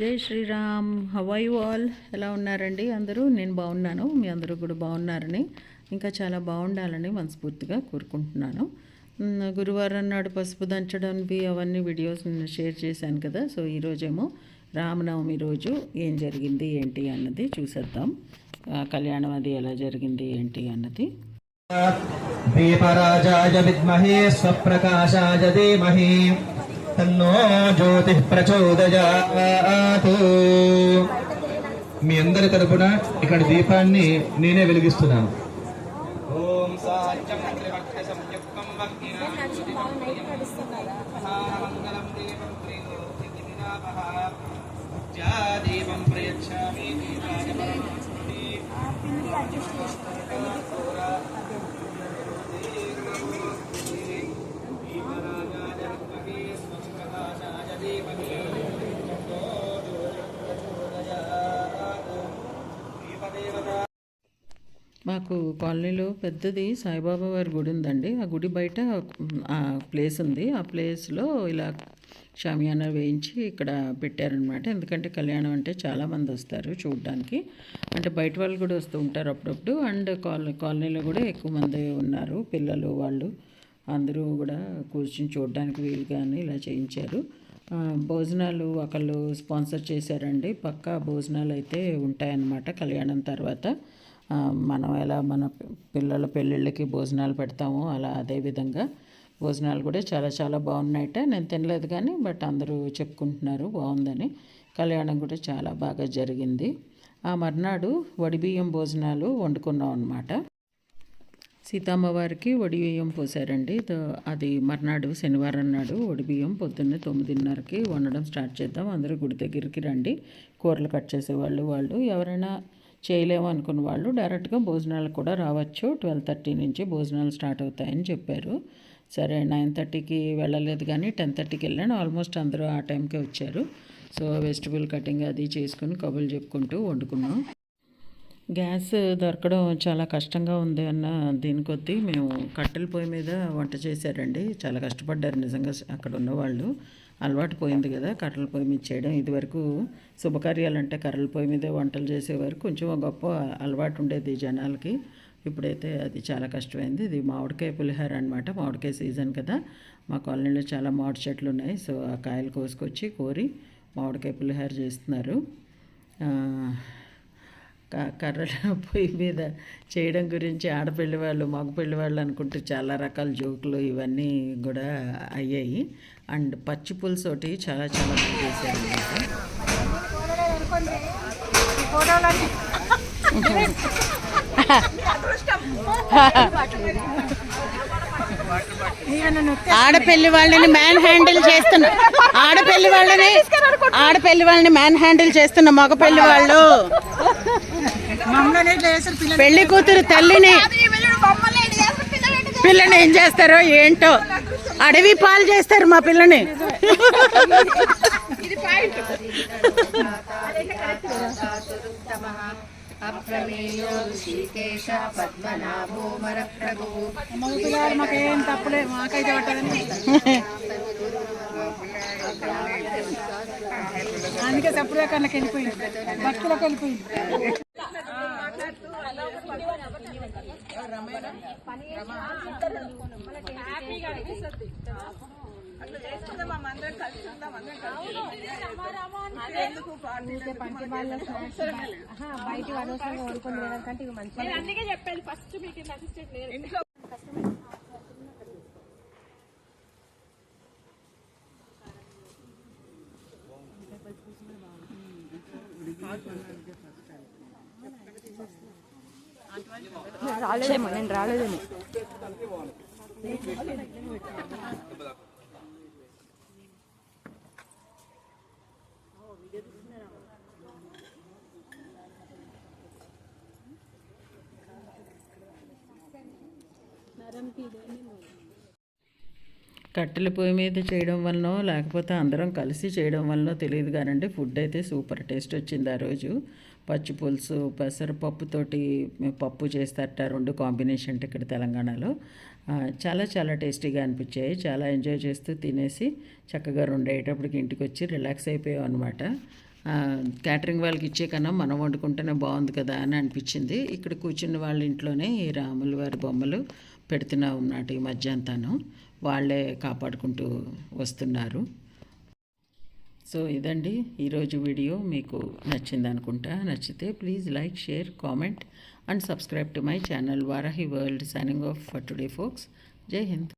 జై Shriram. How are you all? ఎలా ఉన్నారండి అందరూ? నేను బాగున్నాను, మీ అందరూ కూడా బాగున్నారని, ఇంకా చాలా బాగుండాలని మనస్ఫూర్తిగా కోరుకుంటున్నాను. గురువారం నాడు పసుపు దంచడానికి అవన్నీ వీడియోస్ నేను షేర్ చేశాను కదా. సో ఈరోజేమో రామనవమి రోజు ఏం జరిగింది ఏంటి అన్నది చూసేద్దాం. కళ్యాణం అది ఎలా జరిగింది ఏంటి అన్నది. దీపరాజాయ విద్మహే స్వప్రకాశాయ ధీమహి తన్నో జ్యోతి ప్రచోదయాత్. మీ అందరి తరపున ఇక్కడ దీపాన్ని నేనే వెలిగిస్తున్నాను. ఓం సాత్యం త్రివక్త సంయుక్తం మంగళం దేవం ప్రేమోతిదినామః దీపం ప్రయచ్ఛామి మాకు కాలనీలో పెద్దది సాయిబాబా వారి గుడి ఉందండి. ఆ గుడి బయట ఆ ప్లేస్ ఉంది. ఆ ప్లేస్లో ఇలా షామియానా వేయించి ఇక్కడ పెట్టారనమాట. ఎందుకంటే కళ్యాణం అంటే చాలామంది వస్తారు చూడడానికి. అంటే బయట వాళ్ళు కూడా వస్తూ ఉంటారు అప్పుడప్పుడు. అండ్ కాలనీలో కూడా ఎక్కువ మంది ఉన్నారు, పిల్లలు వాళ్ళు అందరూ కూడా కూర్చొని చూడడానికి వీలుగానే ఇలా చేయించారు. భోజనాలు ఒకళ్ళు స్పాన్సర్ చేశారండి. పక్కా భోజనాలు అయితే ఉంటాయన్నమాట కళ్యాణం తర్వాత. మనం ఎలా మన పిల్లల పెళ్ళిళ్ళకి భోజనాలు పెడతామో అలా అదేవిధంగా భోజనాలు కూడా చాలా చాలా బాగున్నాయట. నేను తినలేదు కానీ బట్ అందరూ చెప్పుకుంటున్నారు బాగుందని. కళ్యాణం కూడా చాలా బాగా జరిగింది. ఆ మర్నాడు వడిబియ్యం భోజనాలు వండుకున్నాం అన్నమాట. సీతమ్మవారికి వడిబియ్యం పోసారండి. అది మర్నాడు శనివారం నాడు వడిబియ్యం పొద్దున్నే 9:30కి వండడం స్టార్ట్ చేద్దాం, అందరూ గుడి దగ్గరికి రండి. కూరలు కట్ చేసేవాళ్ళు వాళ్ళు ఎవరైనా చేయలేము అనుకున్న వాళ్ళు డైరెక్ట్గా భోజనాలు కూడా రావచ్చు. 12:30 నుంచి భోజనాలు స్టార్ట్ అవుతాయని చెప్పారు. సరే 9:30కి వెళ్ళలేదు కానీ 10:30కి వెళ్ళాను. ఆల్మోస్ట్ అందరూ ఆ టైంకే వచ్చారు. సో వెజిటబుల్ కటింగ్ అది చేసుకుని కబుర్లు చెప్పుకుంటూ వండుకున్నాం. గ్యాస్ దొరకడం చాలా కష్టంగా ఉంది అన్న దీని కొద్దీ మేము కట్టెల పొయ్యి మీద వంట చేశారండి. చాలా కష్టపడ్డారు నిజంగా అక్కడ ఉన్నవాళ్ళు. అలవాటు పోయింది కదా కర్రల పొయ్యి మీద చేయడం. ఇదివరకు శుభకార్యాలంటే కర్రల పొయ్యి మీదే వంటలు చేసేవారు. కొంచెం గొప్ప అలవాటు ఉండేది జనాలకి. ఇప్పుడైతే అది చాలా కష్టమైంది. ఇది మామిడికాయ పులిహోర అనమాట. మామిడికాయ సీజన్ కదా, మా కాలనీలో చాలా మామిడి చెట్లు ఉన్నాయి. సో ఆ కాయలు కోసుకొచ్చి కోరి మామిడికాయ పులిహోర చేస్తున్నారు. కర్రల పొయ్యి మీద చేయడం గురించి ఆడపిల్లి వాళ్ళు మగపిల్లి వాళ్ళు అనుకుంటూ చాలా రకాల జోకులు ఇవన్నీ కూడా అయ్యాయి. అండ్ పచ్చి పులుసు ఒకటి చాలా చాలా బాగా చేశారు ఆడపిల్లి వాళ్ళని మ్యాన్ హ్యాండిల్ చేస్తున్న ఆడపిల్లి వాళ్ళని మ్యాన్ హ్యాండిల్ చేస్తున్న మగపిల్లి వాళ్ళు పెళ్లి కూతురు తల్లిని పిల్లని ఏం చేస్తారో ఏంటో అడవి పాలు చేస్తారు మా పిల్లని. మాకేం తప్పులే, మాకైతే పట్టదని అందుకే తప్పులే కన్నా వెళ్ళిపోయింది, భక్తులకు వెళ్ళిపోయింది. బయట అనవసరంగా వండుకొని లేదంటే ఇవి మంచిగా అందుకే చెప్పాను ఫస్ట్ మీకు అసిస్టెంట్ లేదు. రాలేదేమో, నేను రాలేదేమో. కట్టెల పొయ్యి మీద చేయడం వలన లేకపోతే అందరం కలిసి చేయడం వలన తెలియదు కానండి, ఫుడ్ అయితే సూపర్ టేస్ట్ వచ్చింది ఆ రోజు. పచ్చి పులుసు పెసరపప్పుతోటి పప్పు చేస్తారట, రెండు కాంబినేషన్ ఇక్కడ తెలంగాణలో. చాలా చాలా టేస్టీగా అనిపించాయి. చాలా ఎంజాయ్ చేస్తూ తినేసి చక్కగా 2 అయ్యేటప్పటికి ఇంటికి వచ్చి రిలాక్స్ అయిపోయాం అనమాట. క్యాటరింగ్ వాళ్ళకి ఇచ్చే కన్నా మనం వండుకుంటేనే బాగుంది కదా అని అనిపించింది. ఇక్కడ కూర్చున్న వాళ్ళ ఇంట్లోనే ఈ రాముల వారి బొమ్మలు పెడుతున్నా ఉన్నట్టు ఈ మధ్య అంతాను వాళ్ళే కాపాడుకుంటూ వస్తున్నారు. సో ఇదండి ఈరోజు వీడియో. మీకు నచ్చింది అనుకుంటా. నచ్చితే please like, share, comment and subscribe to my channel Varahi world. Signing off for today folks. జై హింద్.